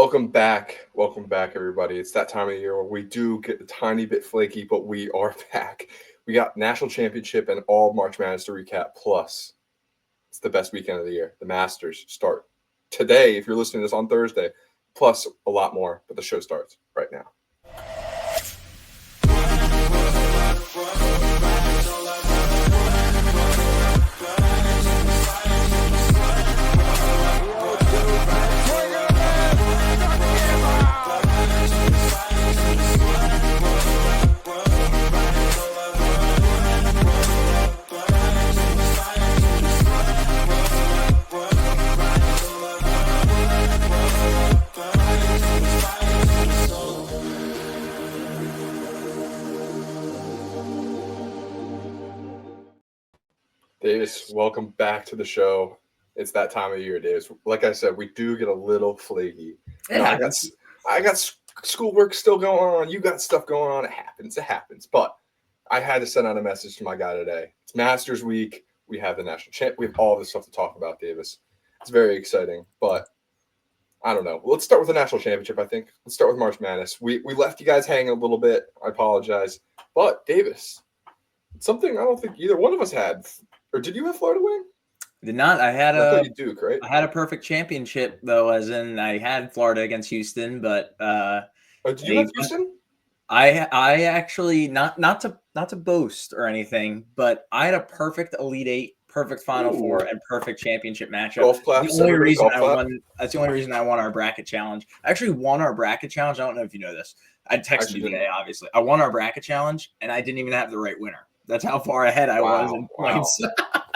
Welcome back. Welcome back, everybody. It's that time of year where we do get a tiny bit flaky, but we are back. We got National Championship and all March Madness to recap. Plus, it's the best weekend of the year. The Masters start today, if you're listening to this on Thursday, plus a lot more. But the show starts right now. Davis, welcome back to the show. It's that time of year, Davis. Like I said, we do get a little flaky. I got schoolwork still going on. You got stuff going on. It happens. But I had to send out a message to my guy today. It's Masters week. We have the national champ. We have all this stuff to talk about, Davis. It's very exciting. But I don't know. Let's start with the national championship, I think. Let's start with March Madness. We left you guys hanging a little bit. I apologize. But, Davis, something I don't think either one of us had. Or did you have Florida win? Did not. I thought you Duke, right? I had a perfect championship though, as in I had Florida against Houston, but did you have Houston? I actually not to boast or anything, but I had a perfect Elite Eight, perfect Final Four, and perfect championship matchup. Golf claps. The only reason I won. That's the only reason I won our bracket challenge. I actually won our bracket challenge. I don't know if you know this. I texted you today. Obviously, I won our bracket challenge, and I didn't even have the right winner. That's how far ahead I was in points.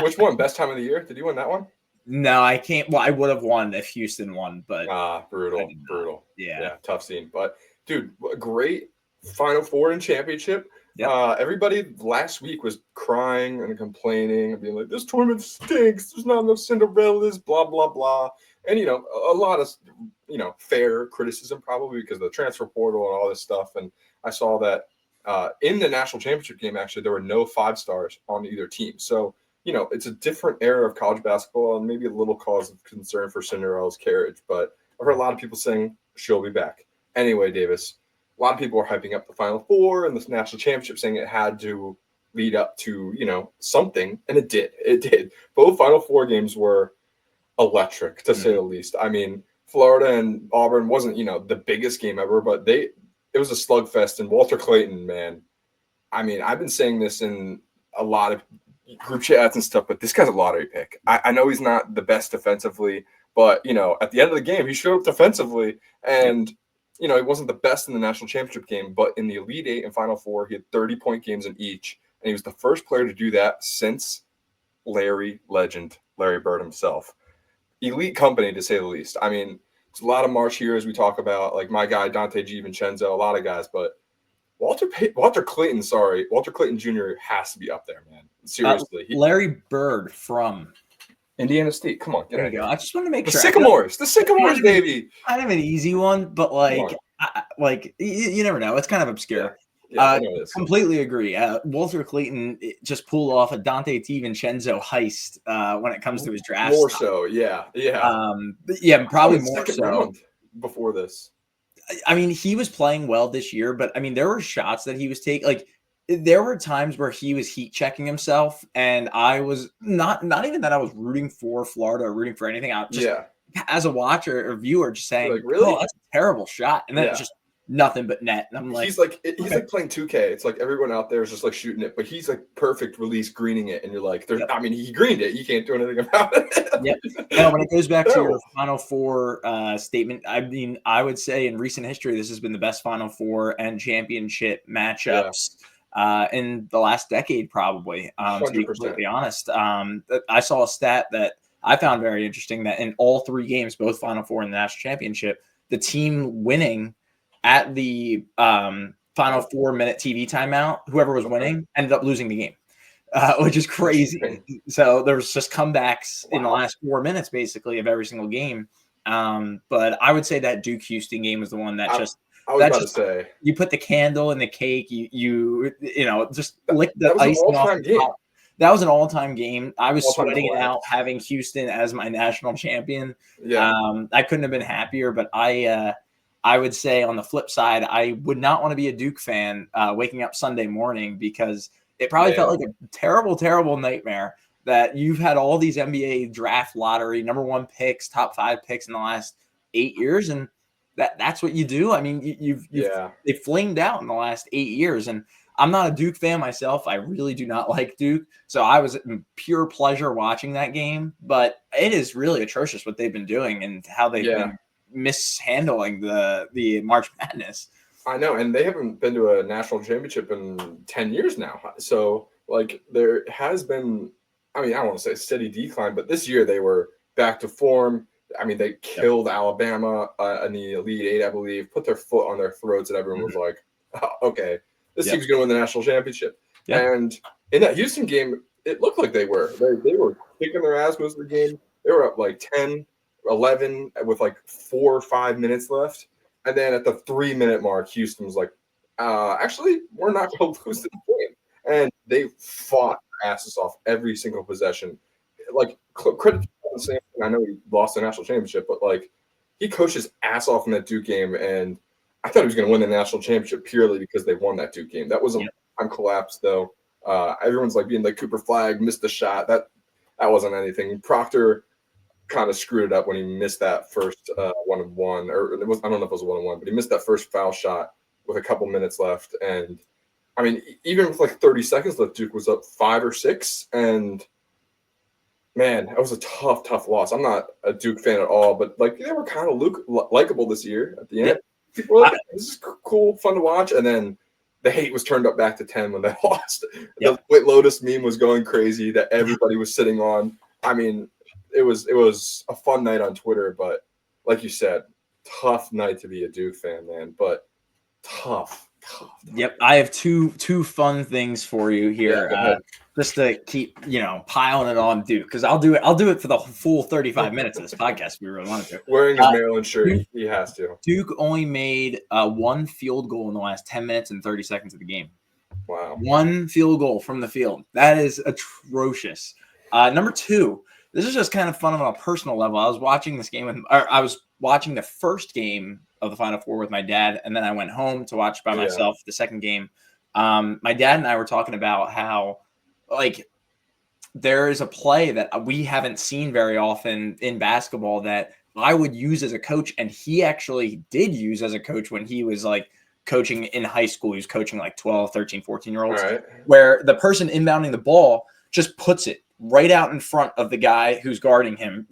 Which one? Best time of the year? Did you win that one? No, I can't. Well, I would have won if Houston won, but brutal. Yeah, tough scene. But dude, great Final Four and championship. Yep. Everybody last week was crying and complaining and being like, "This tournament stinks. There's not enough Cinderellas." Blah blah blah. And a lot of fair criticism probably because of the transfer portal and all this stuff. And I saw that. In the national championship game, actually, there were no 5-stars on either team. So, it's a different era of college basketball and maybe a little cause of concern for Cinderella's carriage. But I've heard a lot of people saying she'll be back. Anyway, Davis, a lot of people are hyping up the Final Four and this national championship, saying it had to lead up to, something. And it did. It did. Both Final Four games were electric, to say the least. I mean, Florida and Auburn wasn't, the biggest game ever, but it was a slugfest, and Walter Clayton, man. I mean, I've been saying this in a lot of group chats and stuff, but this guy's a lottery pick. I know he's not the best defensively, but, at the end of the game, he showed up defensively, and, he wasn't the best in the national championship game, but in the Elite Eight and Final Four, he had 30-point games in each, and he was the first player to do that since Larry Bird himself. Elite company, to say the least. I mean, it's a lot of March heroes we talk about, like my guy Dante Gianvincenzo, a lot of guys, but Walter Clayton Jr. has to be up there, man. Seriously. Larry Bird from Indiana State. Come on, there you go. I just want to make sure. The Sycamores, baby. Kind of an easy one, but you never know. It's kind of obscure. Completely agree. Walter Clayton just pulled off a Dante DiVincenzo heist when it comes to his draft. More so, yeah. Probably more so. Before this. I mean, he was playing well this year, but I mean, there were shots that he was taking. Like, there were times where he was heat checking himself, and I was not even that I was rooting for Florida or rooting for anything. I just as a watcher or viewer, just saying, like, really? Oh, that's a terrible shot, and then it's just nothing but net. And I'm like, he's like playing 2K. It's like everyone out there is just like shooting it, but he's like perfect release greening it, and you're like, I mean, he greened it. You can't do anything about it. No, when it goes back to your Final Four statement, I mean, I would say in recent history, this has been the best Final Four and championship matchups in the last decade, probably. To be completely honest, I saw a stat that I found very interesting that in all three games, both Final Four and the national championship, the team winning at the Final 4-minute TV timeout, whoever was winning ended up losing the game, which is crazy. So there was just comebacks in the last 4 minutes, basically, of every single game. But I would say that Duke-Houston game was the one that you put the candle in the cake. You just lick the icing off the top. that was an all-time game. I was All-time sweating it collapse. out having Houston as my national champion. Yeah. I couldn't have been happier, but I would say on the flip side, I would not want to be a Duke fan waking up Sunday morning, because it probably felt like a terrible, terrible nightmare that you've had all these NBA draft lottery number 1 picks, top 5 picks in the last 8 years, and that's what you do. I mean, they flamed out in the last 8 years, and I'm not a Duke fan myself. I really do not like Duke, so I was in pure pleasure watching that game. But it is really atrocious what they've been doing and how they've been mishandling the March Madness. I know, and they haven't been to a national championship in 10 years now. So, like, there has been, I mean, I don't want to say steady decline, but this year they were back to form. I mean, they killed Alabama in the Elite Eight, I believe, put their foot on their throats, and everyone was like, oh, okay, this team's going to win the national championship. And in that Houston game, it looked like they were. They were kicking their ass most of the game. They were up like 10, 11 with like 4 or 5 minutes left. And then at the 3-minute mark, Houston was like, actually, we're not going to lose this game. And they fought their asses off every single possession. Like, credit to Sam. I know he lost the national championship, but like, he coached his ass off in that Duke game. And I thought he was going to win the national championship purely because they won that Duke game. That was a time collapse, though. Everyone's like being like, Cooper Flag missed the shot. That wasn't anything. Proctor kind of screwed it up when he missed that first 1-1, or it was, I don't know if it was a 1-1, but he missed that first foul shot with a couple minutes left. And I mean, even with like 30 seconds left, Duke was up 5 or 6, and man, that was a tough loss. I'm not a Duke fan at all, but like, they were kind of likable this year at the end. People were like, this is cool, fun to watch. And then the hate was turned up back to 10 when they lost. The White Lotus meme was going crazy that everybody was sitting on. I mean, it was a fun night on Twitter, but like you said, tough night to be a Duke fan, man. But tough. Yep, I have two fun things for you here, just to keep piling it on Duke, because I'll do it for the full 35 minutes of this podcast if we really wanted to. Wearing his Maryland shirt, he has to. Duke only made 1 field goal in the last 10 minutes and 30 seconds of the game. Wow, 1 field goal from the field. That is atrocious. Number 2. This is just kind of fun on a personal level. I was watching this game I was watching the first game of the Final Four with my dad, and then I went home to watch by myself the second game. My dad and I were talking about how, like, there is a play that we haven't seen very often in basketball that I would use as a coach, and he actually did use as a coach when he was like coaching in high school. He was coaching like 12, 13, 14-year-olds, where the person inbounding the ball just puts it right out in front of the guy who's guarding him.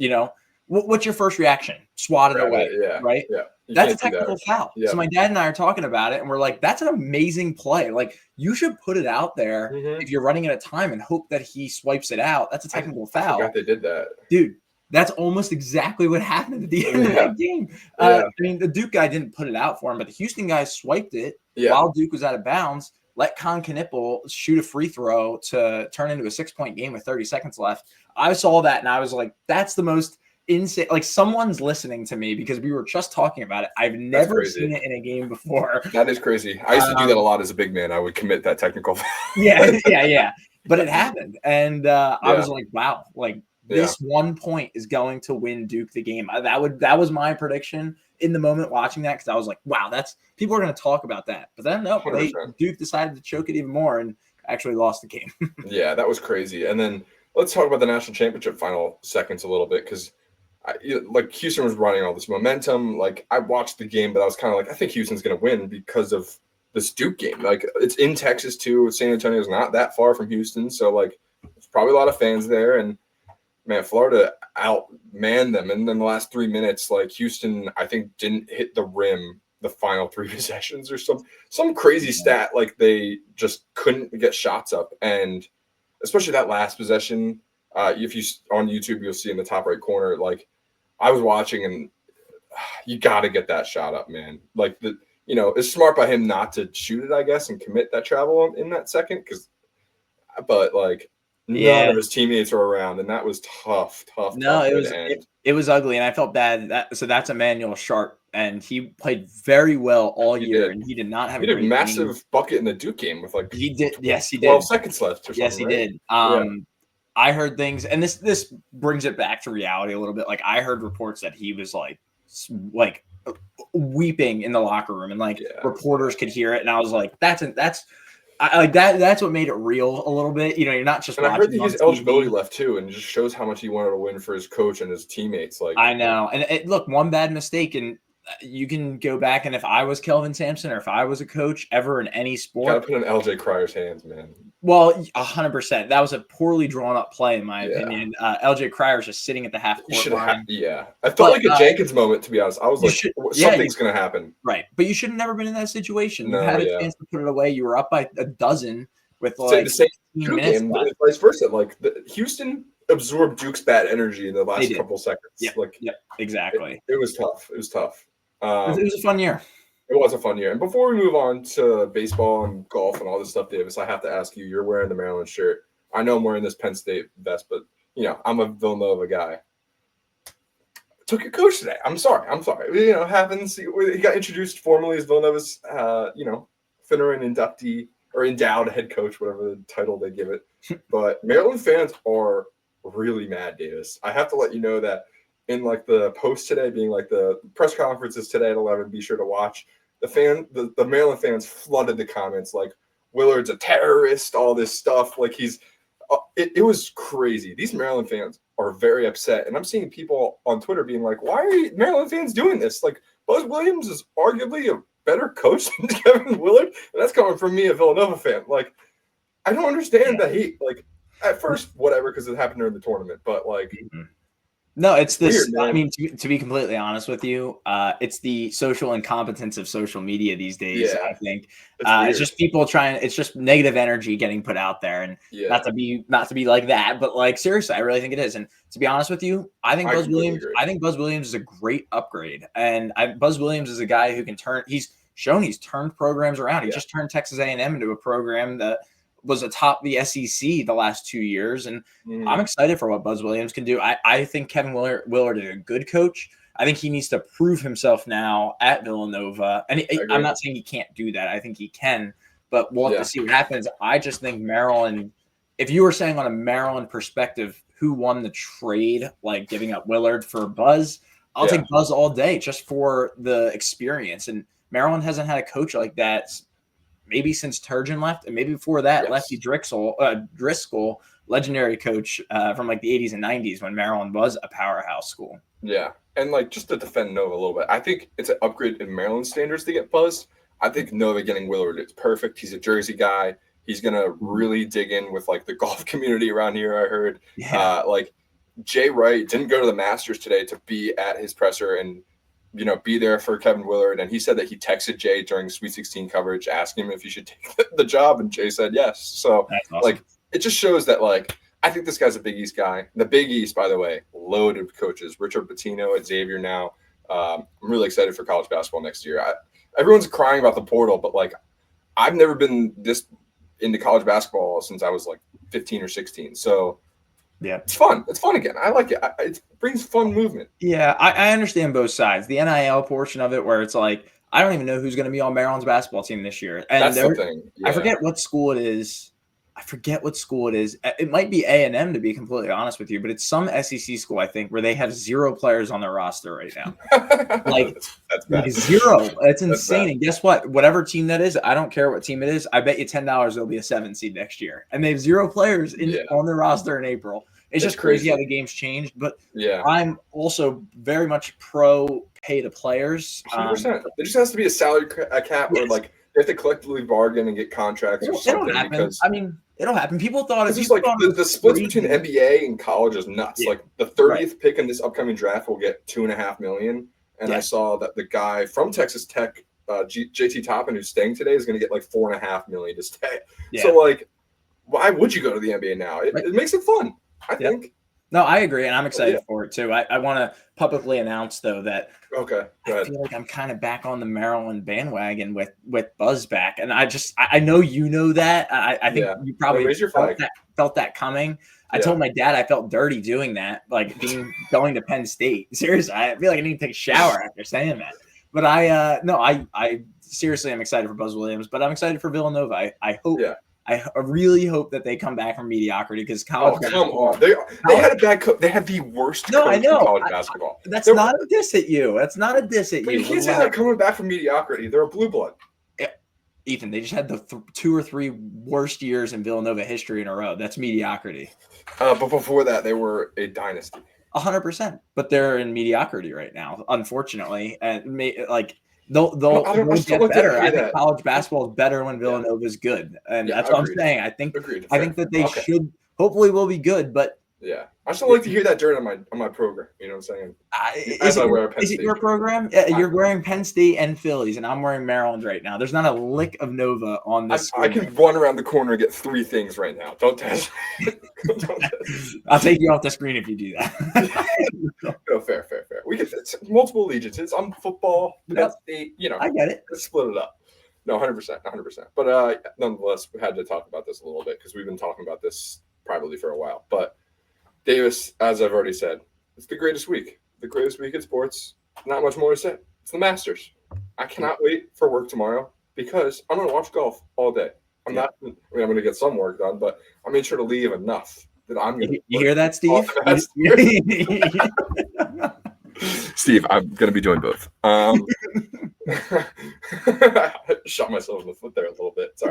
What's your first reaction? Swat it away, right? Yeah. That's a technical foul. Yeah. So my dad and I are talking about it, and we're like, that's an amazing play. Like, you should put it out there if you're running out of time and hope that he swipes it out. That's a technical foul. I forgot they did that. Dude, that's almost exactly what happened at the end of that game. I mean, the Duke guy didn't put it out for him, but the Houston guy swiped it while Duke was out of bounds, let Con Knippel shoot a free throw to turn into a 6-point game with 30 seconds left. I saw that, and I was like, that's the most insane. Like, someone's listening to me, because we were just talking about it. I've never seen it in a game before. That is crazy. I used to do that a lot as a big man. I would commit that technical. yeah. But it happened, and I was like, wow, like, this 1 point is going to win Duke the game. That was my prediction in the moment watching that, because I was like, wow, people are going to talk about that. But then no, Duke decided to choke it even more and actually lost the game. Yeah, that was crazy. And then let's talk about the national championship final seconds a little bit, because like, Houston was running all this momentum. Like, I watched the game, but I was kind of like, I think Houston's going to win because of this Duke game. Like, it's in Texas too. San Antonio's not that far from Houston, so like, there's probably a lot of fans there. And man, Florida outmanned them. And then the last 3 minutes, like, Houston, I think, didn't hit the rim the final 3 possessions or some crazy stat. Like, they just couldn't get shots up. And especially that last possession, if you on YouTube, you'll see in the top right corner, like, I was watching, and you got to get that shot up, man. Like, it's smart by him not to shoot it, I guess, and commit that travel in that second. But like, None of his teammates were around, and that was tough No, way to end. it was ugly, and I felt bad. So that's Emmanuel Sharp, and he played very well all year, and he did not have a great massive game. bucket in the Duke game with like he did. Yes, he 12 did. seconds left or something. Yes, he right? did. I heard things, and this brings it back to reality a little bit. Like I heard reports that he was like weeping in the locker room, and like reporters could hear it, and I was like, that's what made it real a little bit. You're not just. And watching I heard that his eligibility TV. left too, and it just shows how much he wanted to win for his coach and his teammates. Like I know, and look, one bad mistake, and you can go back, and if I was Kelvin Sampson or if I was a coach ever in any sport, gotta put in LJ Cryer's hands, man. Well, 100%. That was a poorly drawn up play, in my opinion. LJ Crier's just sitting at the half court line. I felt like a Jenkins moment, to be honest. I was like, something's going to happen. Right. But you should have never been in that situation. No, you had a chance to put it away. You were up by a dozen with like the same 15 minutes game, left. vice versa. Like Houston absorbed Duke's bad energy in the last couple seconds. Yeah, exactly. It was tough. It was tough. It was a fun year. It was a fun year. And before we move on to baseball and golf and all this stuff, Davis, I have to ask you, you're wearing the Maryland shirt. I know I'm wearing this Penn State vest, but, I'm a Villanova guy. Took your coach today. I'm sorry. Happens. He got introduced formally as Villanova's, Finneran inductee or endowed head coach, whatever the title they give it. But Maryland fans are really mad, Davis. I have to let you know that in like the post today, being like the press conferences today at 11, be sure to watch. The Maryland fans flooded the comments like Willard's a terrorist, all this stuff. Like it was crazy. These Maryland fans are very upset. And I'm seeing people on Twitter being like, why are Maryland fans doing this? Like Buzz Williams is arguably a better coach than Kevin Willard. And that's coming from me, a Villanova fan. Like, I don't understand the hate. Like at first, whatever, because it happened during the tournament, but like, no, it's this. Weird, I mean, to be completely honest with you, it's the social incompetence of social media these days. I think it's just people trying. It's just negative energy getting put out there, and not to be like that, but like seriously, I really think it is. And to be honest with you, I think Buzz Williams is a great upgrade, and Buzz Williams is a guy who can turn. He's shown he's turned programs around. He just turned Texas A&M into a program that was atop the SEC the last 2 years, and I'm excited for what Buzz Williams can do. I think Kevin Willard is a good coach. I think he needs to prove himself now at Villanova, and I'm not saying he can't do that. I think he can, but we'll have to see what happens. I just think Maryland, if you were saying on a Maryland perspective, who won the trade, like giving up Willard for Buzz, I'll take Buzz all day just for the experience. And Maryland hasn't had a coach like that maybe since Turgeon left, and maybe before that, Lefty Driscoll, legendary coach from like the 80s and 90s when Maryland was a powerhouse school. Yeah, and like just to defend Nova a little bit, I think it's an upgrade in Maryland standards to get Buzz. I think Nova getting Willard is perfect. He's a Jersey guy. He's gonna really dig in with like the golf community around here. I heard, like Jay Wright didn't go to the Masters today to be at his presser and be there for Kevin Willard. And he said that he texted Jay during Sweet 16 coverage, asking him if he should take the job. And Jay said yes. So awesome. Like, it just shows that, like, I think this guy's a Big East guy. The Big East, by the way, loaded with coaches. Richard Pitino at Xavier now. I'm really excited for college basketball next year. Everyone's crying about the portal, but like, I've never been this into college basketball since I was like 15 or 16. So it's fun. It's fun again. I like it. It brings fun movement. Yeah, I understand both sides. The NIL portion of it, where it's like, I don't even know who's going to be on Maryland's basketball team this year. And that's the thing. I forget what school it is. It might be A&M, to be completely honest with you, but it's some SEC school, I think, where they have 0 players on their roster right now. Like, like 0. It's insane. And guess what? Whatever team that is, I don't care what team it is. I bet you $10 they'll be a 7 seed next year. And they have 0 players on their roster in April. It's just crazy how the game's changed. But I'm also very much pro pay to players. 100%. There just has to be a salary cap where like they have to collectively bargain and get contracts or something. It'll happen. People thought it's just like the splits between NBA and college is nuts. Like the 30th pick in this upcoming draft will get $2.5 million. And I saw that the guy from Texas Tech, JT Toppin, who's staying today, is going to get like $4.5 million to stay. So like, why would you go to the NBA now? It makes it fun, I think. No, I agree, and I'm excited for it too. I want to publicly announce though that I feel like I'm kind of back on the Maryland bandwagon with Buzz back, and I know you know that. I think you probably felt that coming. I told my dad I felt dirty doing that, like going to Penn State. Seriously, I feel like I need to take a shower after saying that. But I seriously am excited for Buzz Williams, but I'm excited for Villanova. I hope. Yeah. I really hope that they come back from mediocrity because college. Oh, come on! They had a bad. They had the worst. No, I know. In college basketball. That's not a diss at you. That's not a diss at you. You can't say they're coming back from mediocrity. They're a blue blood. Yeah. Ethan, they just had the 2 or 3 worst years in Villanova history in a row. That's mediocrity. But before that, they were a dynasty. 100%. But they're in mediocrity right now, unfortunately, and They'll get better. I think college basketball is better when Villanova is good, and that's what I'm saying. I think that they should hopefully will be good, but I just don't like to hear that during on my program. You know what I'm saying? Is it your program? You're wearing Penn State and Phillies, and I'm wearing Maryland right now. There's not a lick of Nova on this. I can run around the corner and get 3 things right now. Don't test. I'll take you off the screen if you do that. No, fair. We get multiple allegiances. I'm football, Penn State. You know, I get it. Let's split it up. No, 100%. But nonetheless, we had to talk about this a little bit because we've been talking about this privately for a while. But Davis, as I've already said, it's the greatest week. The greatest week in sports. Not much more to say. It's the Masters. I cannot wait for work tomorrow because I'm going to watch golf all day. I'm going to get some work done, but I made sure to leave enough that I'm going to. You hear that, Steve? Steve, I'm going to be doing both. Shot myself in the foot there a little bit. It's all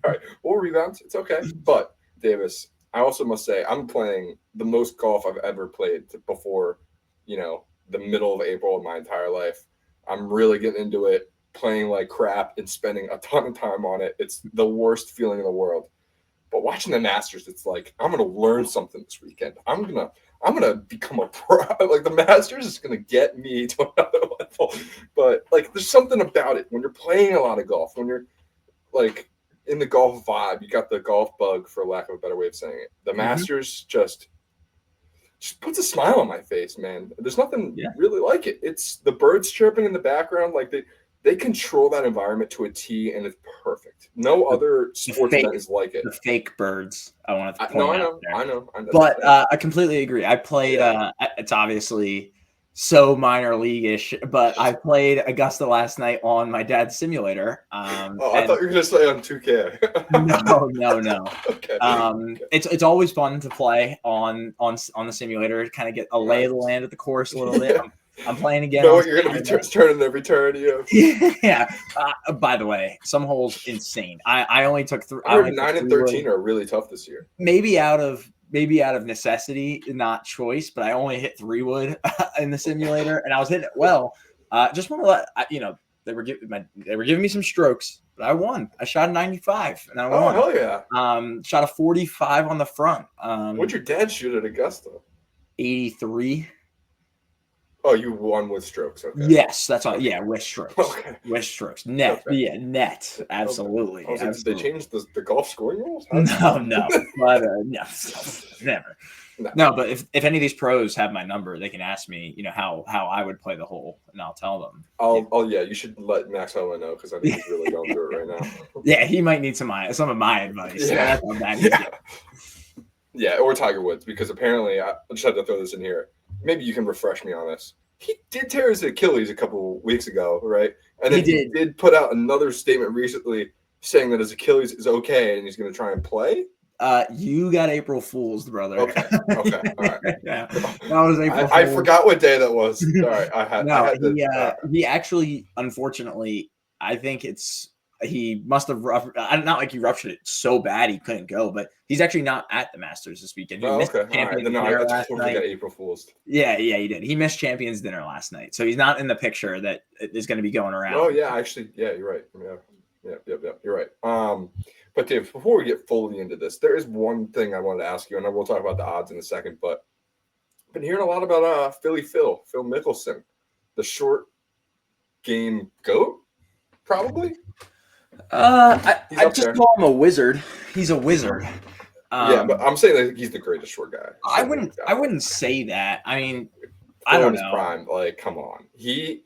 right. We'll rebound. It's okay. But, Davis, I also must say I'm playing the most golf I've ever played before, the middle of April of my entire life. I'm really getting into it, playing like crap and spending a ton of time on it. It's the worst feeling in the world. But watching the Masters, it's like I'm going to learn something this weekend. I'm gonna become a pro. Like the Masters is gonna get me to another level. But there's something about it when you're playing a lot of golf, when you're in the golf vibe, you got the golf bug, for lack of a better way of saying it. The Masters just puts a smile on my face, man. There's nothing really like it. It's the birds chirping in the background, they control that environment to a T, and it's perfect. No other sports event is like it. The fake birds, I want to point out there. I know. But I completely agree. I played, it's obviously so minor league-ish, but I played Augusta last night on my dad's simulator. I thought you were going to say on 2K. No. Okay. It's always fun to play on the simulator, kind of get a lay of the land at the course a little bit. I'm playing again. Know what you're going to be turning every turn. Yeah. By the way, some holes insane. I only took 3. 9 and 13 are really tough this year. Maybe out of necessity, not choice, but I only hit 3 wood in the simulator, and I was hitting it well. Just want to let they were giving me some strokes, but I won. I shot a 95, and I won. Oh hell yeah! Shot a 45 on the front. What'd your dad shoot at Augusta? 83. Oh, you won with strokes. Okay. Yes, that's all. Yeah, with strokes. Okay. With strokes. Net. Okay. Yeah, net. Absolutely. Okay. Did they change the golf scoring rules? No. But no, never. No, but if any of these pros have my number, they can ask me, how I would play the hole, and I'll tell them. You should let Max Homa know because I think he's really going through it right now. Yeah, he might need some of my advice. Yeah. That's how bad yeah, or Tiger Woods, because apparently I just had to throw this in here. Maybe you can refresh me on this. He did tear his Achilles a couple weeks ago, right? And then he did put out another statement recently saying that his Achilles is okay and he's going to try and play. You got April Fool's, brother. Okay. All right. Yeah, that was April Fool's. I forgot what day that was. All right. He actually, unfortunately, I think he must have not like he ruptured it so bad he couldn't go, but he's actually not at the Masters this weekend. He missed Champions Dinner last night. April Fool's. Yeah, he did. He missed Champions Dinner last night, so he's not in the picture that is going to be going around. Oh yeah, actually, yeah, you're right. Yeah, you're right. But Dave, before we get fully into this, there is one thing I wanted to ask you, and then we'll talk about the odds in a second. But I've been hearing a lot about Phil Mickelson, the short game GOAT, probably. I just call him a wizard. He's a wizard. Yeah, but I'm saying that he's the greatest short guy. I wouldn't say that. I mean, I Phil don't in his know. prime, like, come on. The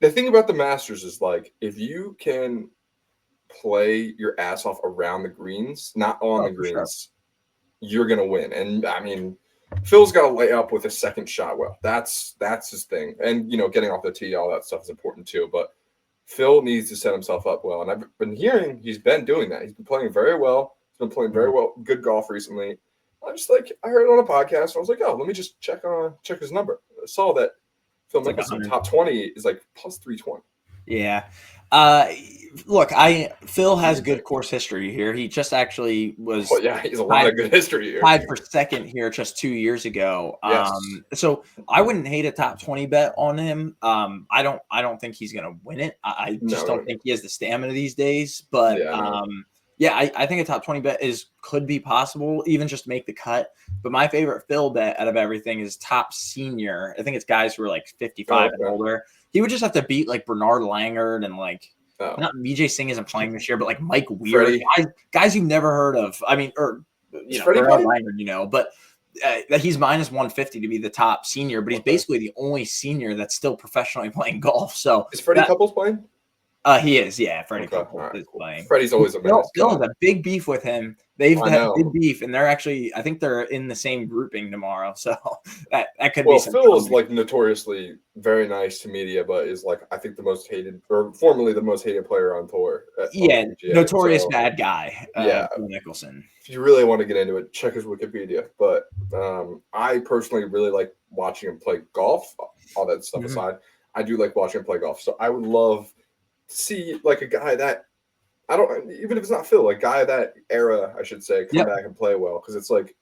thing about the Masters is, like, if you can play your ass off around the greens, not on the greens, you're gonna win. And I mean, Phil's got to lay up with a second shot. Well, that's his thing. And getting off the tee, all that stuff is important too. But Phil needs to set himself up well. And I've been hearing he's been doing that. He's been playing very well. He's been playing very well, good golf recently. I heard it on a podcast. And I was like, oh, let me just check his number. I saw that Phil Mickelson top 20 is like plus 320. Yeah. Look, Phil has good course history here. He just actually was. Well, yeah, he's a lot of good history here. Tied for second here just 2 years ago. Yes. So I wouldn't hate a top 20 bet on him. I don't think he's gonna win it. I just don't think he has the stamina these days. But I think a top 20 bet could be possible, even just to make the cut. But my favorite Phil bet out of everything is top senior. I think it's guys who are like 55 and older. He would just have to beat like Bernard Langard and like not BJ Singh isn't playing this year, but like Mike Weir, guys you've never heard of. I mean, Bernard Langard, but he's minus 150 to be the top senior, but he's basically the only senior that's still professionally playing golf. So is Freddie Couples playing? He is, yeah. Freddie Couples is playing. Freddie's always a menace. Phil has a big beef with him. They've had big beef, and I think they're in the same grouping tomorrow. So that could be. Well, Phil is like notoriously very nice to media, but is like I think the most hated, or formerly the most hated player on tour. Notorious bad guy. Phil Mickelson. If you really want to get into it, check his Wikipedia. But I personally really like watching him play golf. All that stuff aside, I do like watching him play golf. So I would love to see like a guy that even if it's not Phil, a guy that era, I should say, come back and play well, because it's like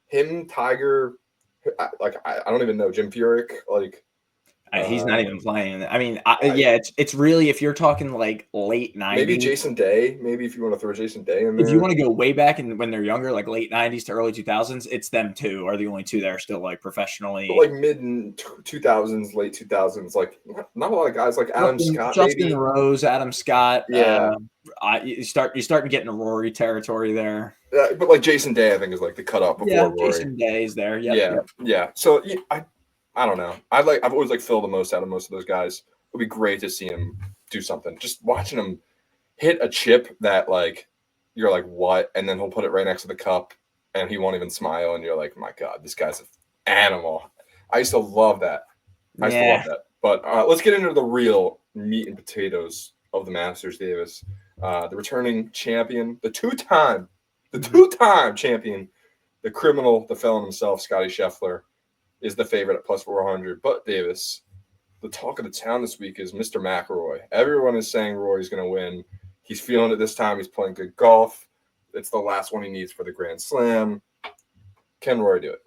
him, Tiger, like I don't even know, Jim Furyk, like. He's not even playing. I mean, it's really, if you're talking like late 90s. Maybe Jason Day. Maybe if you want to throw Jason Day in there. If you want to go way back and when they're younger, like late 90s to early 2000s, it's them two are the only two that are still like professionally. But like mid 2000s, late 2000s, like not a lot of guys like Adam Scott. Justin Rose, Adam Scott. Yeah. You start to get into Rory territory there. But like Jason Day, I think is like the cutoff before Rory. Jason Day is there. Yeah. So I don't know. I've always liked Phil the most out of most of those guys. It would be great to see him do something. Just watching him hit a chip that like you're like, what? And then he'll put it right next to the cup and he won't even smile, and you're like, my God, this guy's an animal. I used to love that. But let's get into the real meat and potatoes of the Masters, Davis. The returning champion, the two-time champion, the criminal, the felon himself, Scottie Scheffler, is the favorite at plus 400. But Davis, the talk of the town this week is Mr. McIlroy. Everyone is saying Rory's going to win. He's feeling it this time. He's playing good golf. It's the last one he needs for the Grand Slam. Can Rory do it?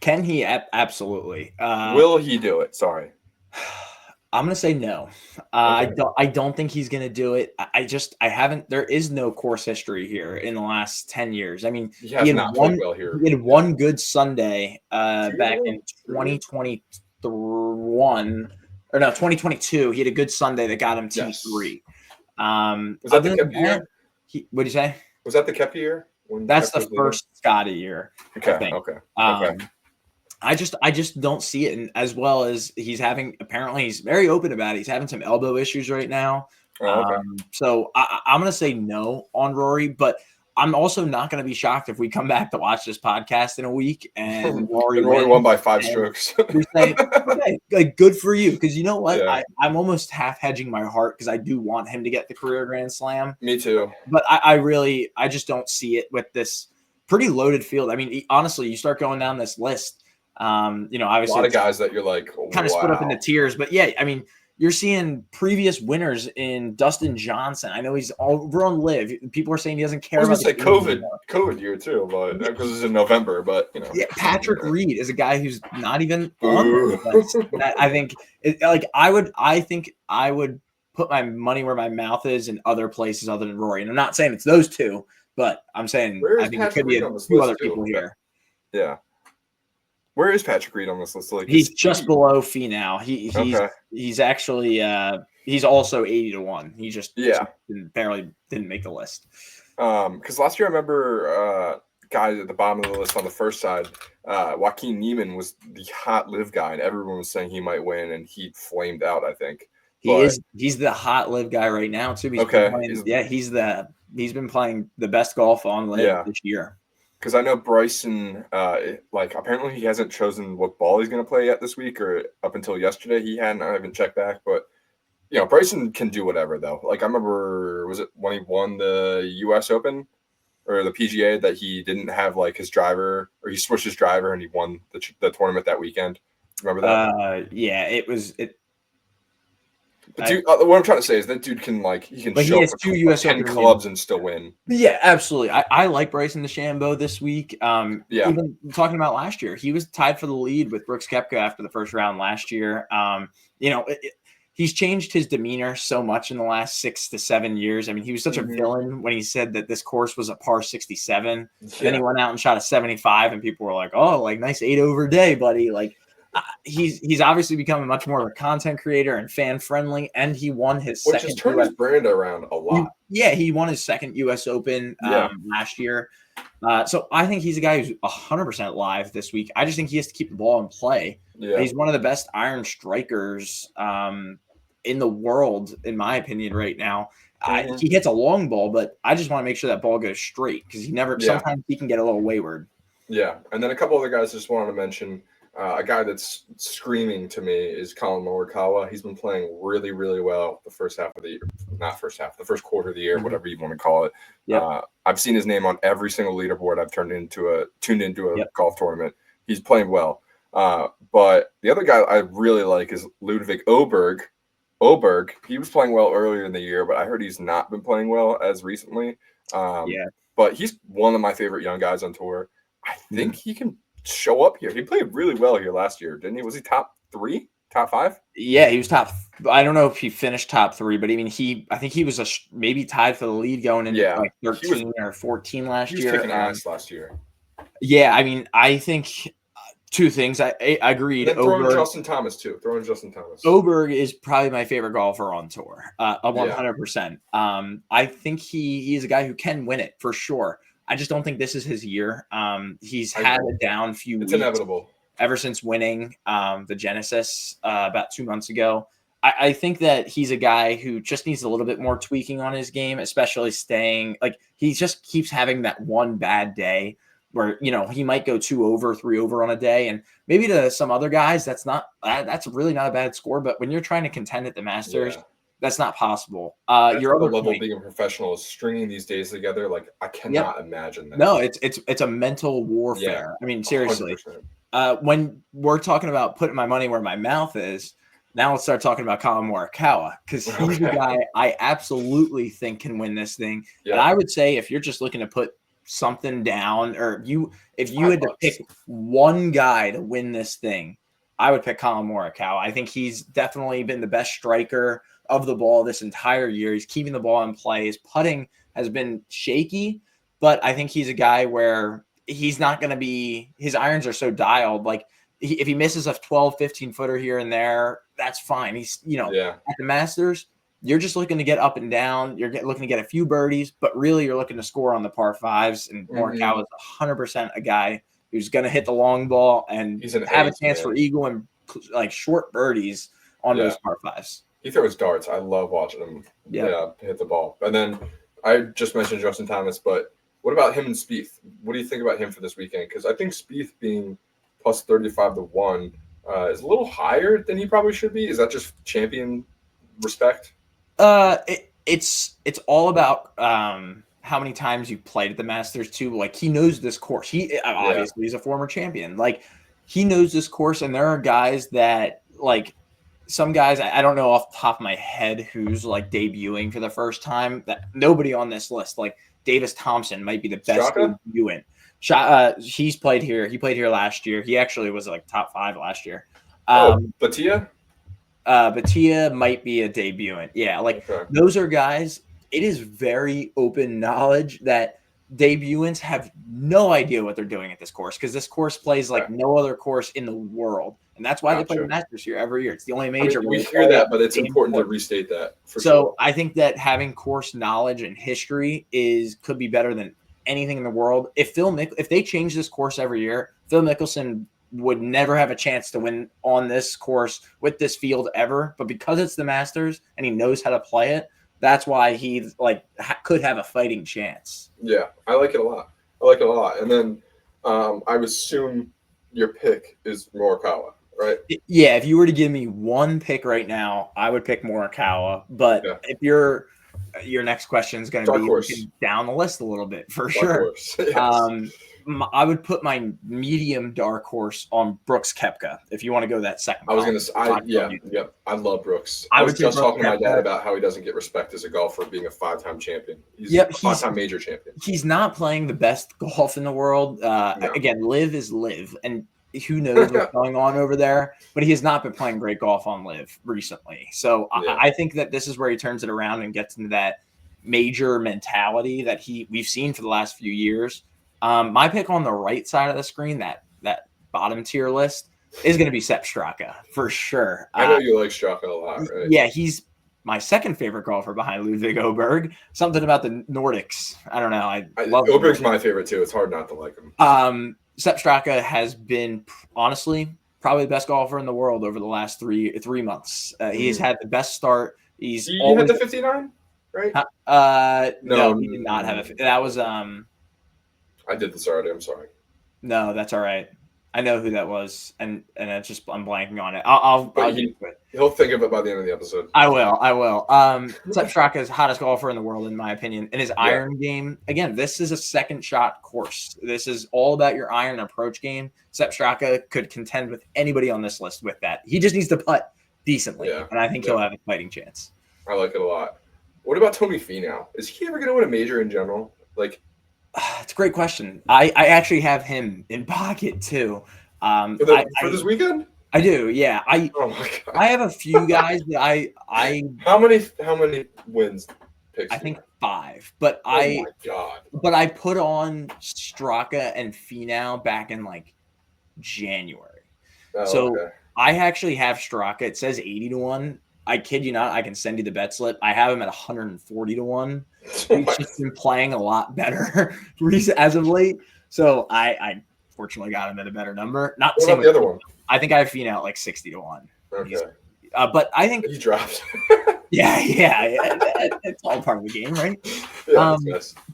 Can he? Absolutely. Will he do it? Sorry. I'm gonna say no. I don't think he's gonna do it. I haven't. There is no course history here in the last 10 years. I mean, he had one good Sunday back in 2022. He had a good Sunday that got him T3. Was that the Koepka year? What'd you say? Was that the Koepka year? That's the first Scottie year. Okay. I think. Okay. I just don't see it, and as well as apparently he's very open about it. He's having some elbow issues right now. So I'm going to say no on Rory, but I'm also not going to be shocked if we come back to watch this podcast in a week and Rory won by 5 strokes. We say, okay, like, good for you. Because you know what? Yeah. I'm almost half hedging my heart because I do want him to get the career Grand Slam. Me too. But I just don't see it with this pretty loaded field. I mean, honestly, you start going down this list. Obviously a lot of guys that you're like kind of split up into tiers, but yeah, I mean, you're seeing previous winners in Dustin Johnson. I know he's over on Live. People are saying he doesn't care. I was going to say COVID year too, but because it's in November. But yeah, Patrick Reed is a guy who's not even on the list. I think I would put my money where my mouth is in other places other than Rory. And I'm not saying it's those two, but I'm saying I think it could be a few other people here. Yeah. Where is Patrick Reed on this list? Like, he's just below Finau. He's actually he's also 80-1. He just barely didn't make the list. Because last year I remember guy at the bottom of the list on the first side, Joaquin Neiman was the hot live guy, and everyone was saying he might win, and he flamed out, I think. He's the hot live guy right now too. He's been playing the best golf on live this year. Because I know Bryson, apparently he hasn't chosen what ball he's going to play yet this week, or up until yesterday he hadn't. I haven't checked back, but Bryson can do whatever though. Like I remember, was it when he won the U.S. Open or the PGA that he didn't have like his driver, or he switched his driver and he won the tournament that weekend? Remember that? Yeah, it was. But dude, what I'm trying to say is that dude can show up with 10 clubs and still win. Yeah, absolutely. I like Bryson DeChambeau this week. Even talking about last year, he was tied for the lead with Brooks Koepka after the first round last year. He's changed his demeanor so much in the last 6 to 7 years. I mean, he was such a villain when he said that this course was a par 67. Yeah. Then he went out and shot a 75, and people were like, "Oh, like nice 8-over day, buddy." Like. He's obviously becoming much more of a content creator and fan friendly, and he won his second. Which has turned his brand around a lot. He won his second U.S. Open last year. So I think he's a guy who's 100% live this week. I just think he has to keep the ball in play. Yeah. He's one of the best iron strikers in the world, in my opinion, right now. He hits a long ball, but I just want to make sure that ball goes straight because sometimes he can get a little wayward. Yeah, and then a couple other guys I just wanted to mention. A guy that's screaming to me is Colin Morikawa. He's been playing really, really well the first quarter of the year, whatever you want to call it. Yep. I've seen his name on every single leaderboard I've tuned into a golf tournament. He's playing well. But the other guy I really like is Ludwig Oberg. He was playing well earlier in the year, but I heard he's not been playing well as recently. But he's one of my favorite young guys on tour. I think he can show up here. He played really well here last year, didn't he? Was he top 3, top 5? Yeah, he was top. I don't know if he finished top 3, but I mean, I think he was maybe tied for the lead going into like 13 or 14 last year. He was kicking ass last year. Yeah, I mean, I think two things. I agreed. Throwing Justin Thomas too. Oberg is probably my favorite golfer on tour. 100%. I think he's a guy who can win it for sure. I just don't think this is his year. He's had a down few weeks. It's inevitable. Ever since winning the Genesis about 2 months ago. I think that he's a guy who just needs a little bit more tweaking on his game, especially staying – like he just keeps having that one bad day where, he might go 2 over, 3 over on a day. And maybe to some other guys, that's really not a bad score. But when you're trying to contend at the Masters – that's not possible. Your other level being a professional is stringing these days together. Like I cannot imagine that. No, it's a mental warfare. I mean, seriously. When we're talking about putting my money where my mouth is, now let's start talking about Colin Morikawa because he's a guy I absolutely think can win this thing. Yeah. And I would say if you're just looking to put something down, or if you had to pick one guy to win this thing, I would pick Colin Morikawa. I think he's definitely been the best striker of the ball this entire year. He's keeping the ball in play. His putting has been shaky, but I think he's a guy where he's not going to be – his irons are so dialed. Like if he misses a 12, 15-footer here and there, that's fine. He's, at the Masters, you're just looking to get up and down. You're looking to get a few birdies, but really you're looking to score on the par 5s. And Morikawa is 100% a guy who's going to hit the long ball and have a chance for eagle and like short birdies on those par 5s. He throws darts. I love watching him hit the ball. And then I just mentioned Justin Thomas, but what about him and Spieth? What do you think about him for this weekend? Because I think Spieth being plus 35 to 1 is a little higher than he probably should be. Is that just champion respect? It's all about how many times you played at the Masters too. Like he knows this course. He obviously he's a former champion. Like he knows this course, and there are guys that like. Some guys, I don't know off the top of my head who's like debuting for the first time. That nobody on this list, like Davis Thompson, might be the best debutant. He's played here. He played here last year. He actually was like top 5 last year. Batia? Batia might be a debutant. Yeah, those are guys. It is very open knowledge that debutants have no idea what they're doing at this course because this course plays like no other course in the world. And that's why they play the Masters here every year. It's the only major. We hear that, but it's important to restate that. So I think that having course knowledge and history could be better than anything in the world. If they change this course every year, Phil Mickelson would never have a chance to win on this course with this field ever. But because it's the Masters and he knows how to play it, that's why he could have a fighting chance. Yeah, I like it a lot. And then I would assume your pick is Morikawa, right? Yeah, if you were to give me one pick right now, I would pick Morikawa. But if your next question is going to be looking down the list a little bit for sure. Yes. I would put my medium dark horse on Brooks Koepka if you want to go that second. I was going to I love Brooks. I was just talking to my dad about how he doesn't get respect as a golfer being a 5-time champion. He's a 5-time major champion. He's not playing the best golf in the world. Again, live is live. And who knows what's going on over there, but he has not been playing great golf on live recently. So I think that this is where he turns it around and gets into that major mentality that we've seen for the last few years. My pick on the right side of the screen, that bottom tier list, is going to be Sepp Straka for sure. I know you like Straka a lot, right? Yeah, he's my second favorite golfer behind Ludwig Åberg. Something about the Nordics. I don't know. I love Åberg's my favorite too. It's hard not to like him. Sepp Straka has been, honestly, probably the best golfer in the world over the last three months. He's had the best start. You had the 59, right? No, he did not have it. That was I did this already. I'm sorry. No, that's all right. I know who that was, and it's just I'm blanking on it. I'll get to it. He'll think of it by the end of the episode. I will. Sepp Straka is the hottest golfer in the world, in my opinion. And his iron game, again, this is a second shot course. This is all about your iron approach game. Sepp Straka could contend with anybody on this list with that. He just needs to putt decently, and I think he'll have a fighting chance. I like it a lot. What about Tony Finau? Is he ever going to win a major in general? It's a great question. I actually have him in pocket too. For this weekend? I do, yeah. Oh my God. I have a few guys that I How many wins picks? I think 5. But my God. But I put on Straka and Finau back in January. Okay. I actually have Straka. It says 80-1. I kid you not, I can send you the bet slip. I have him at 140-1. He's just been playing a lot better as of late. So I fortunately got him at a better number. Not what about the other one? I think I have Finau at 60-1. Okay. But I think he dropped. yeah. It's all part of the game, right? Yeah,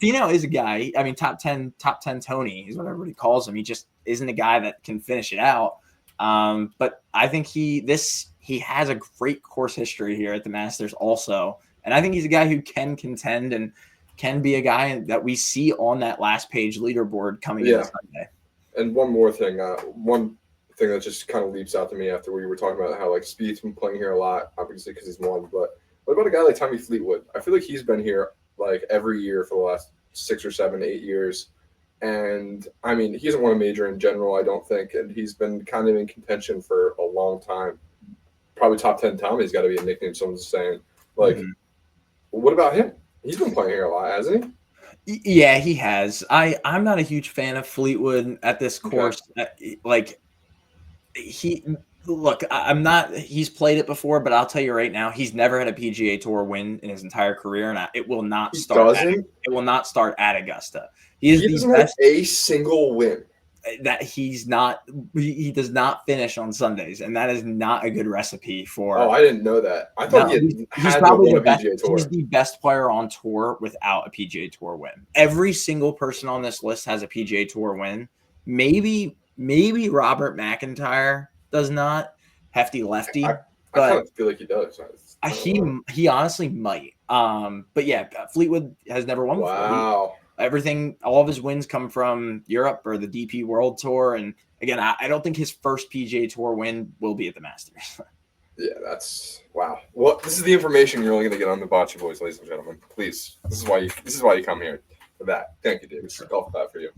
Finau is a guy. I mean, top 10 Tony is what everybody calls him. He just isn't a guy that can finish it out. But I think he has a great course history here at the Masters also. And I think he's a guy who can contend and can be a guy that we see on that last page leaderboard coming in Sunday. And one more thing, that just kind of leaps out to me after we were talking about how Spieth's been playing here a lot, obviously because he's won. But what about a guy like Tommy Fleetwood? I feel like he's been here every year for the last 6 or 7, 8 years. And I mean, he hasn't won a major in general, I don't think. And he's been kind of in contention for a long time. Probably top 10 Tommy's got to be a nickname someone's saying. What about him? He's been playing here a lot, hasn't he? Yeah, he has. I'm not a huge fan of Fleetwood at this course. Okay. I'm not. He's played it before, but I'll tell you right now, he's never had a PGA Tour win in his entire career, and it will not start. It will not start at Augusta. He doesn't have a single win. That he does not finish on Sundays, and that is not a good recipe for. Oh, I didn't know that. I thought he's probably the best. He's the best player on tour without a PGA Tour win. Every single person on this list has a PGA Tour win. Maybe Robert McIntyre does not. Hefty lefty. I kind of feel like he does. He honestly might. But yeah, Fleetwood has never won before. Wow. All of his wins come from Europe or the DP World Tour. And again, I don't think his first PGA Tour win will be at the Masters. Yeah, that's wow. Well, this is the information you're only going to get on the Bocce Boys, ladies and gentlemen. Please, this is why you come here for that. Thank you, David. Golf that for you.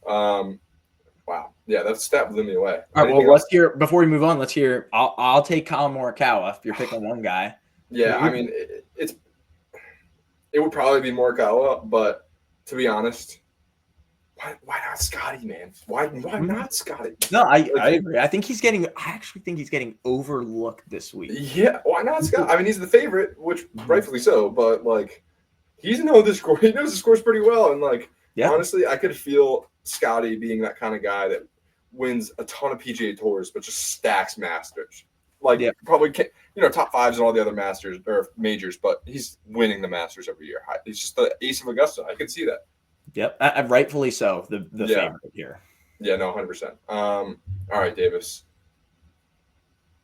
Wow. Yeah, that stat blew me away. All right. Well, let's hear before we move on. Let's hear. I'll take Colin Morikawa if you're picking one guy. Yeah, I mean it would probably be Morikawa, but. To be honest, why not Scotty, man? Why not Scotty? No, I agree. I actually think he's getting overlooked this week. Yeah, why not Scotty? I mean, he's the favorite, which rightfully so, but he knows the score. He knows the scores pretty well, and Yeah. Honestly, I could feel Scotty being that kind of guy that wins a ton of PGA Tours, but just stacks Masters. Like probably top fives and all the other Masters or majors, but he's winning the Masters every year. He's just the ace of Augusta. I could see that. Yep, rightfully so. The favorite here. Yeah, no, 100%. All right, Davis.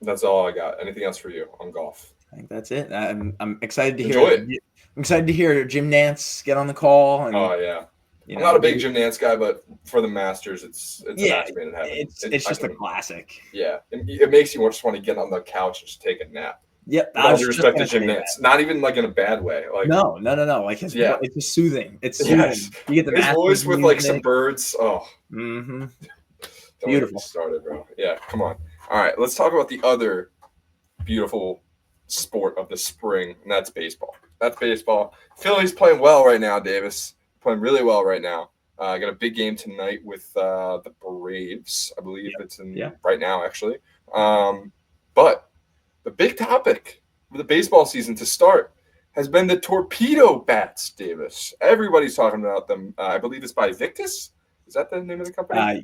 That's all I got. Anything else for you on golf? I think that's it. I'm excited to Enjoy hear. It. I'm excited to hear Jim Nantz get on the call. And, oh yeah. I'm not a big Jim Nantz guy, but for the Masters, it's a match made in heaven. It's just a classic. Yeah, it makes you just want to get on the couch and just take a nap. Yep. With all due respect to Jim Nantz, not even like in a bad way. Like no. Like it's just soothing. It's soothing. Yes. You get the his voice with like some birds. Oh, beautiful. Don't get me started, bro. Yeah, come on. All right, let's talk about the other beautiful sport of the spring, and that's baseball. Phillies playing well right now, Davis. Playing really well right now. I got a big game tonight with the Braves. I believe it's right now, actually. But the big topic of the baseball season to start has been the torpedo bats, Davis. Everybody's talking about them. I believe it's by Victus. Is that the name of the company? I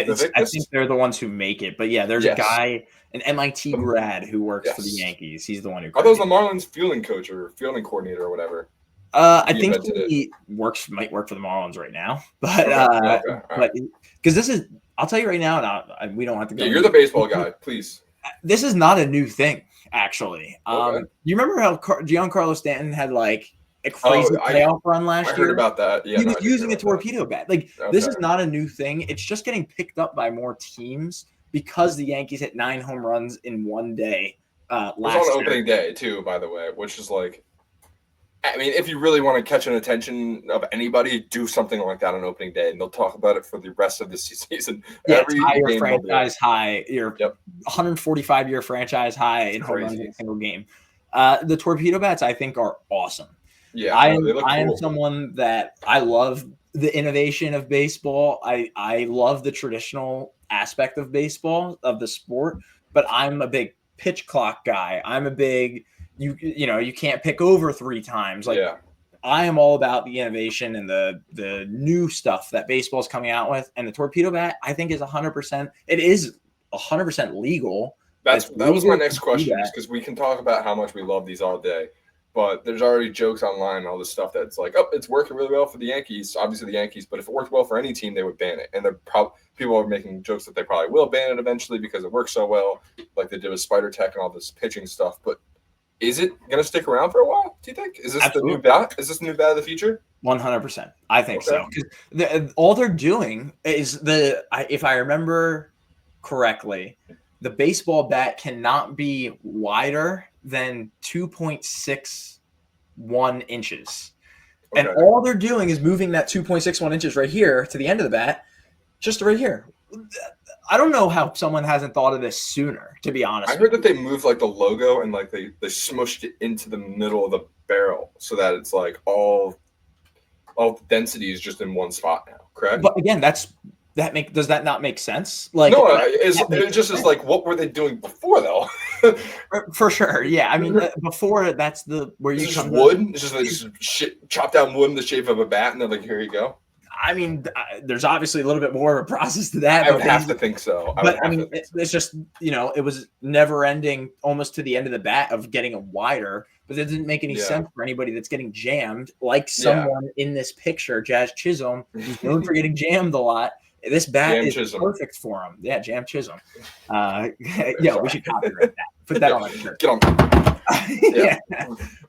think they're the ones who make it. But yeah, there's a guy, an MIT grad who works for the Yankees. He's the one who. Are those the Marlins fielding coach or fielding coordinator or whatever? I think he might work for the Marlins right now, but because this is, I'll tell you right now, and we don't have to go. Yeah, you're the baseball guy, please. This is not a new thing, actually. You remember how Giancarlo Stanton had like a crazy playoff run last year? I heard about that. Yeah, he was using a torpedo bat. Like this is not a new thing. It's just getting picked up by more teams because the Yankees hit 9 home runs in one day last year. It was on opening day too, by the way, which is like. I mean, if you really want to catch an attention of anybody, do something like that on opening day, and they'll talk about it for the rest of the season. Yeah, tie your franchise high, your 145-year franchise high in home runs in a single game. The torpedo bats, I think, are awesome. Yeah, I am someone that I love the innovation of baseball. I love the traditional aspect of baseball, of the sport, but I'm a big pitch clock guy. I'm a big you can't pick over 3 times. I am all about the innovation and the new stuff that baseball's coming out with. And the torpedo bat, I think, is 100%. It is 100% legal. That was my next question, because we can talk about how much we love these all day. But there's already jokes online and all this stuff that's like, it's working really well for the Yankees. Obviously the Yankees, but if it worked well for any team, they would ban it. And people are making jokes that they probably will ban it eventually because it works so well, like they did with Spider Tech and all this pitching stuff. But is it going to stick around for a while, do you think? Is this the new bat? Is this the new bat of the future? 100%. I think so. Because all they're doing is if I remember correctly, the baseball bat cannot be wider than 2.61 inches. Okay. And all they're doing is moving that 2.61 inches right here to the end of the bat, just right here. I don't know how someone hasn't thought of this sooner, to be honest. I heard that they moved like the logo and like they smushed it into the middle of the barrel so that it's like all the density is just in one spot now, correct? But again, does that not make sense? Like, no, it just is like, what were they doing before though? For sure, yeah. I mean, before that's where you just wood. It's just chopped down wood in the shape of a bat, and they're like, here you go. I mean, there's obviously a little bit more of a process to that. I would have to think so. It's just, it was never ending almost to the end of the bat of getting a wider, but it didn't make any sense for anybody that's getting jammed, like someone in this picture, Jazz Chisholm, who's known for getting jammed a lot. This bat is perfect for him. Yeah, Jam Chisholm. We should copyright that. Put that on the shirt. Get on.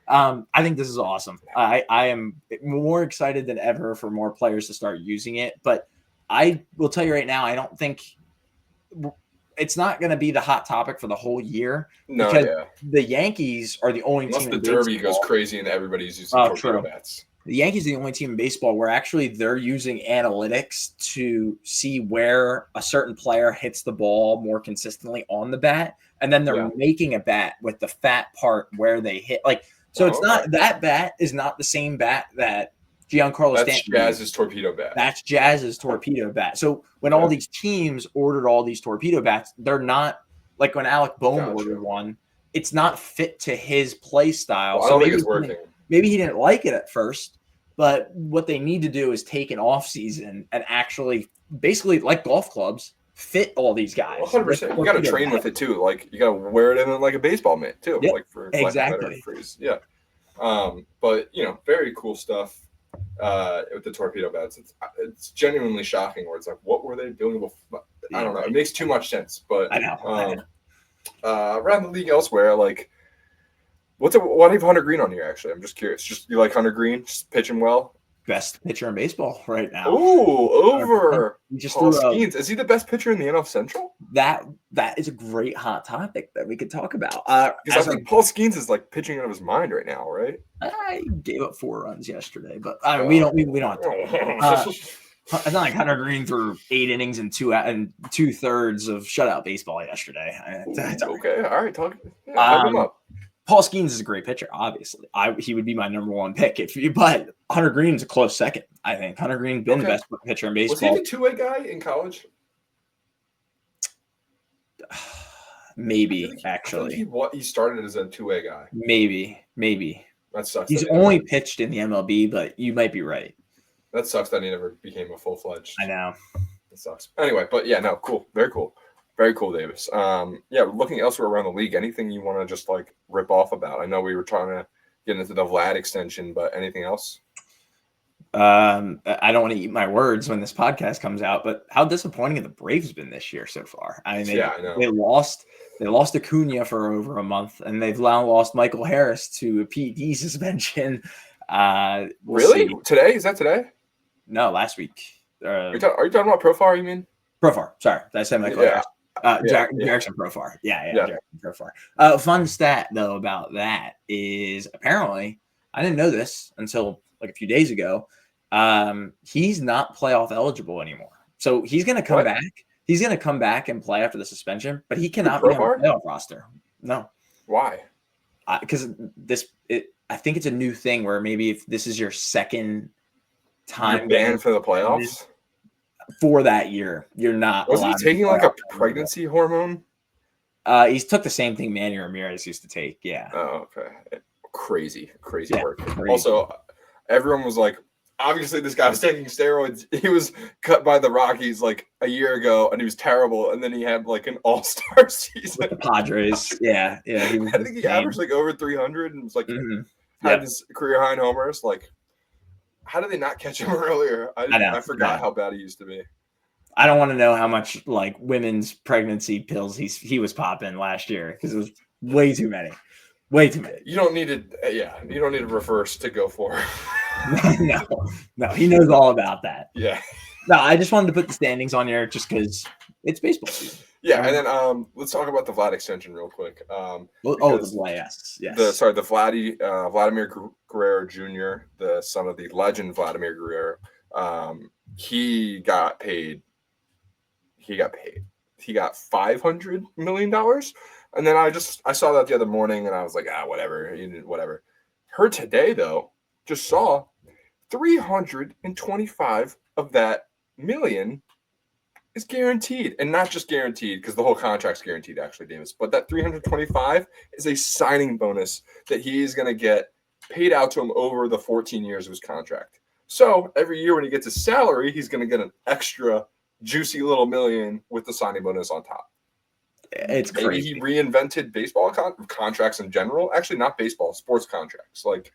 I think this is awesome. I am more excited than ever for more players to start using it. But I will tell you right now, I don't think it's not going to be the hot topic for the whole year. No, because the Yankees are the only team. Unless the Derby goes crazy and everybody's using torpedo bats. The Yankees are the only team in baseball where actually they're using analytics to see where a certain player hits the ball more consistently on the bat. And then they're making a bat with the fat part where they hit. It's not that bat is not the same bat that Giancarlo Stanton. That's Jazz's torpedo bat. That's Jazz's torpedo bat. So when all these teams ordered all these torpedo bats, they're not like when Alec Boehm ordered one, it's not fit to his play style. Well, I don't think it's working. Maybe he didn't like it at first, But what they need to do is take an off season and actually, basically, like golf clubs, fit all these guys. 100%. You got to train with it too. Like you got to wear it in like a baseball mitt too. Yep, like for exactly. better phrase. Yeah. But very cool stuff with the torpedo bats. It's genuinely shocking. Where it's like, what were they doing before? I don't know. It makes too much sense. But I know. Around the league elsewhere, like. Why do you have Hunter Green on here, actually? I'm just curious. Just you like Hunter Green? Just pitching well? Best pitcher in baseball right now. Ooh, over Paul Skeens. Is he the best pitcher in the NL Central? That is a great hot topic that we could talk about. Because I think Paul Skeens is like pitching out of his mind right now, right? I gave up 4 runs yesterday, but we don't have to. It's not like Hunter Green threw 8 innings and 2/3 of shutout baseball yesterday. Okay, all right, talk. Hype him up. Paul Skeens is a great pitcher, obviously. He would be my number 1 pick but Hunter Green is a close second. I think Hunter Green's been the best pitcher in baseball. Was he the two-way guy in college? Maybe, actually. He started as a two-way guy. Maybe. That sucks. He's only pitched in the MLB, but you might be right. That sucks that he never became a full-fledged. I know. That sucks. Anyway, but yeah, no, cool. Very cool. Very cool, Davis. Looking elsewhere around the league, anything you want to just like rip off about? I know we were trying to get into the Vlad extension, but anything else? I don't want to eat my words when this podcast comes out, but how disappointing have the Braves been this year so far? I mean, I know. They lost Acuna for over a month, and they've now lost Michael Harris to a PED suspension. Really? See. Today? Is that today? No, last week. Are you talking about Profar? You mean Profar? Sorry, did I say Michael Harris? Jackson Profar. Yeah. Jackson Profar. Fun stat though about that is apparently I didn't know this until like a few days ago. He's not playoff eligible anymore, so he's going to come back. He's going to come back and play after the suspension, but he cannot be on the playoff roster. No. Why? Because I think it's a new thing where maybe if this is your second time banned for the playoffs. For that year, you're not. Was he taking like a pregnancy hormone? He took the same thing Manny Ramirez used to take. Yeah. Oh, okay. Crazy work. Crazy. Also, everyone was like, obviously this guy was taking steroids. He was cut by the Rockies like a year ago, and he was terrible. And then he had like an all-star season with the Padres. Yeah. I think he averaged like over 300 and was like had his career high in homers. Like. How did they not catch him earlier? I forgot how bad he used to be. I don't want to know how much like women's pregnancy pills he was popping last year because it was way too many. You don't need to. You don't need to reverse to go for. No, he knows all about that. Yeah. No, I just wanted to put the standings on here just because it's baseball season. Yeah, and then let's talk about the Vlad extension real quick. The Vlad, yes. The Vladimir Guerrero Jr., the son of the legend Vladimir Guerrero. He got paid. He got $500 million, and then I saw that the other morning, and I was like, whatever, whatever. Heard today though, just saw 325 of that million. Is guaranteed, and not just guaranteed because the whole contract's guaranteed, actually, Davis. But that 325 is a signing bonus that he is going to get paid out to him over the 14 years of his contract. So every year when he gets his salary, he's going to get an extra juicy little million with the signing bonus on top. It's Maybe crazy. He reinvented baseball contracts in general. Actually, not baseball, sports contracts. Like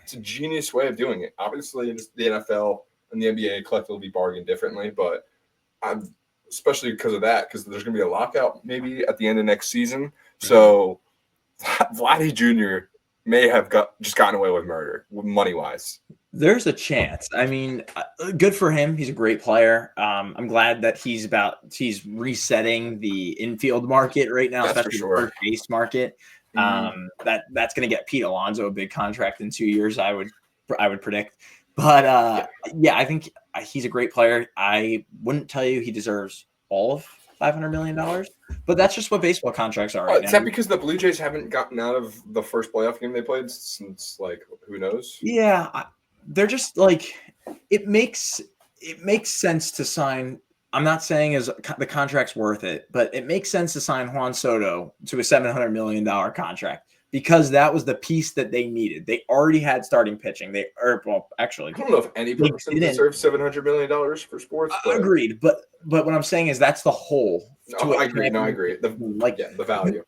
it's a genius way of doing it. Obviously, the NFL and the NBA collectively bargain differently, but especially because of that, because there's going to be a lockout maybe at the end of next season. So Vladdy Jr. may have gotten away with murder, money-wise. There's a chance. I mean, good for him. He's a great player. I'm glad that he's resetting the infield market right now, especially the first base market. That's going to get Pete Alonso a big contract in 2 years, I would predict. But I think he's a great player. I wouldn't tell you he deserves all of $500 million, but that's just what baseball contracts are right now. Is that because the Blue Jays haven't gotten out of the first playoff game they played since, like, who knows? Yeah, they're just like, it makes sense to sign. I'm not saying the contract's worth it, but it makes sense to sign Juan Soto to a $700 million contract because that was the piece that they needed. They already had starting pitching. Actually, I don't know if any person deserves $700 million for sports. But... Agreed. But what I'm saying is that's the whole. No, I agree. The value.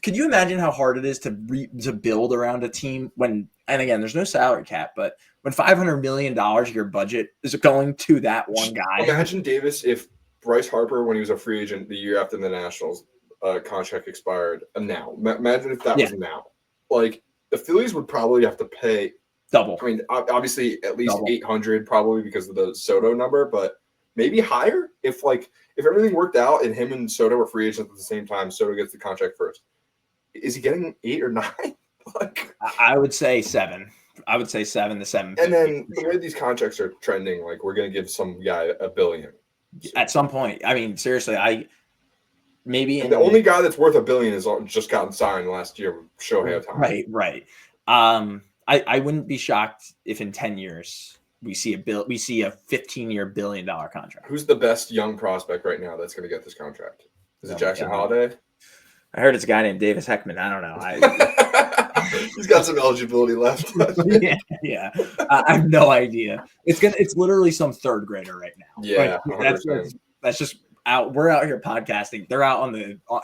Could you imagine how hard it is to build around a team when, and again, there's no salary cap, but when $500 million of your budget is going to that one guy? Imagine, Davis, if Bryce Harper, when he was a free agent the year after the Nationals contract expired, now. Imagine if that was now. Like, the Phillies would probably have to pay double. I mean, obviously at least 800 probably because of the Soto number, but maybe higher if everything worked out and him and Soto were free agents at the same time. Soto gets the contract first. Is he getting 8 or 9? I would say 7. I would say 7 to 7. And then the way these contracts are trending, we're going to give some guy $1 billion at some point. I mean, seriously, the only guy that's worth $1 billion has just gotten signed last year, Shohei Ohtani. Right. I wouldn't be shocked if in 10 years we see a 15-year $1 billion contract. Who's the best young prospect right now that's going to get this contract? Is it Jackson Holiday? I heard it's a guy named Davis Heckman. I don't know. He's got some eligibility left. yeah. I have no idea. It's literally some third grader right now. Yeah, that's just out. We're out here podcasting. They're out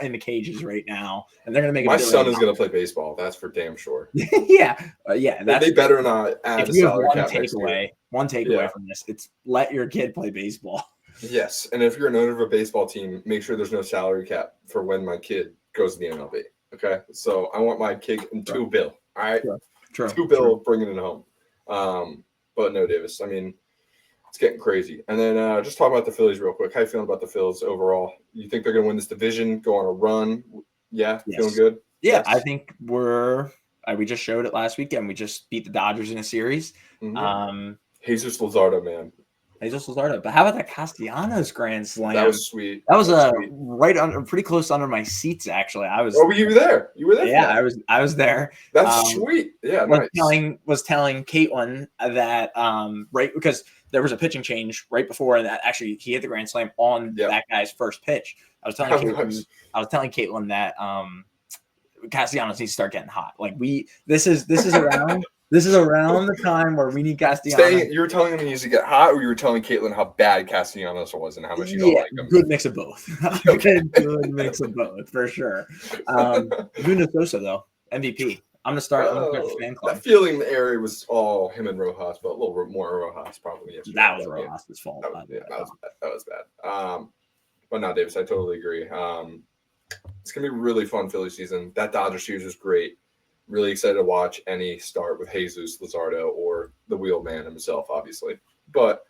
in the cages right now, and they're gonna make. My son is gonna play baseball. That's for damn sure. yeah. They better not add a salary cap next year. One takeaway from this: it's let your kid play baseball. Yes, and if you're an owner of a baseball team, make sure there's no salary cap for when my kid goes to the MLB. Okay, so I want my kid in $2 billion. All right, True. $2 billion, bringing it home. But no, Davis. I mean, it's getting crazy. And then just talk about the Phillies real quick. How you feeling about the Phillies overall? You think they're going to win this division? Go on a run? Yeah, yes. Feeling good. Yeah, yes. I think we just showed it last weekend. We just beat the Dodgers in a series. Mm-hmm. Jesus Luzardo, man. Jesus Luzardo. But how about that Castellanos grand slam? That was sweet. That was right under, pretty close under my seats. Actually, I was. Oh, you were there. You were there. Yeah, I was there. That's sweet. Yeah, nice. Was telling Caitlin that right because there was a pitching change right before, and that actually he hit the grand slam on that guy's first pitch. I was telling Caitlin that Castellanos needs to start getting hot. This is around. This is around the time where we need Castellanos. You were telling him he needs to get hot, or you were telling Caitlin how bad Castellanos was and how much you don't like him? Good mix of both. Good mix of both, for sure. Bruno Sosa, though, MVP. I'm going to start the fan club. That feeling in the area was all him and Rojas, but a little bit more Rojas probably. Yesterday. That was Rojas' fault. That was bad. But no, Davis, I totally agree. It's going to be a really fun Philly season. That Dodgers series was great. Really excited to watch any start with Jesus Luzardo or the wheelman himself, obviously. But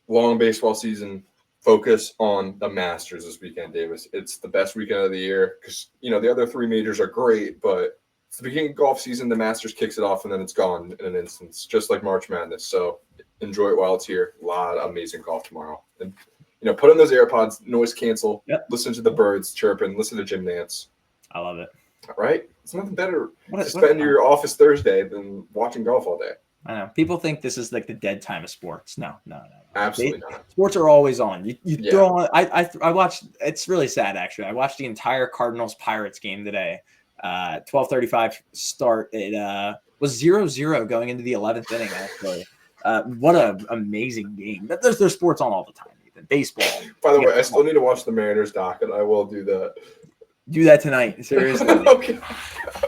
long baseball season, focus on the Masters this weekend, Davis. It's the best weekend of the year because, the other 3 majors are great, but it's the beginning of golf season. The Masters kicks it off, and then it's gone in an instance, just like March Madness. So enjoy it while it's here. A lot of amazing golf tomorrow. And, put on those AirPods, noise cancel, listen to the birds chirping, listen to Jim Nance. I love it. Right? It's nothing better to spend your office Thursday than watching golf all day. I know. People think this is like the dead time of sports. No. Absolutely not. Sports are always on. You throw on. I watched. It's really sad, actually. I watched the entire Cardinals-Pirates game today. 12:35 start. It was 0-0 going into the 11th inning, actually. What an amazing game. There's sports on all the time, Ethan. Baseball. By the way, I still need to watch the Mariners doc, and I will do that. Do that tonight. Seriously. Okay.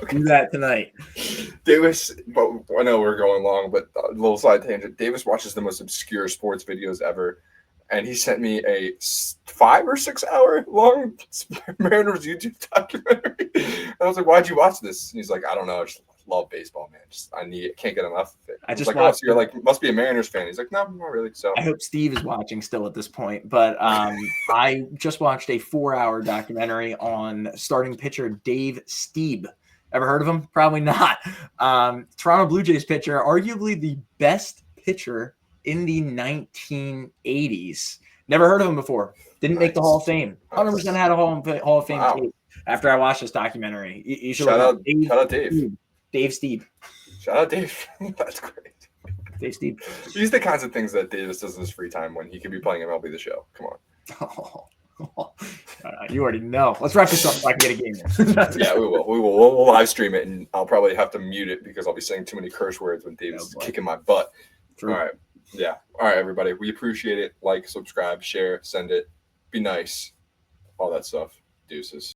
Do that tonight. Davis, but I know we're going long, but a little side tangent. Davis watches the most obscure sports videos ever, and he sent me a 5 or 6 hour long Mariners YouTube documentary. And I was like, "Why'd you watch this?" And he's like, "I don't know. I just love baseball, man. Can't get enough of it." I just watched. So you're must be a Mariners fan. He's like, "No, not really." So I hope Steve is watching still at this point. But I just watched a 4-hour documentary on starting pitcher Dave Stieb. Ever heard of him? Probably not. Toronto Blue Jays pitcher, arguably the best pitcher in the 1980s. Never heard of him before. Didn't make the Hall of Fame. 100% had a Hall of Fame tape after I watched this documentary. You should shout out Dave. Dave Stieb. Shout out Dave. That's great. Dave Stieb. These are the kinds of things that Davis does in his free time when he could be playing MLB The Show. Come on. You already know. Let's wrap this up so I can get a game in. Yeah, we will. We'll live stream it, and I'll probably have to mute it because I'll be saying too many curse words when David's kicking my butt. True. All right. Yeah. All right, everybody. We appreciate it. Like, subscribe, share, send it. Be nice. All that stuff. Deuces.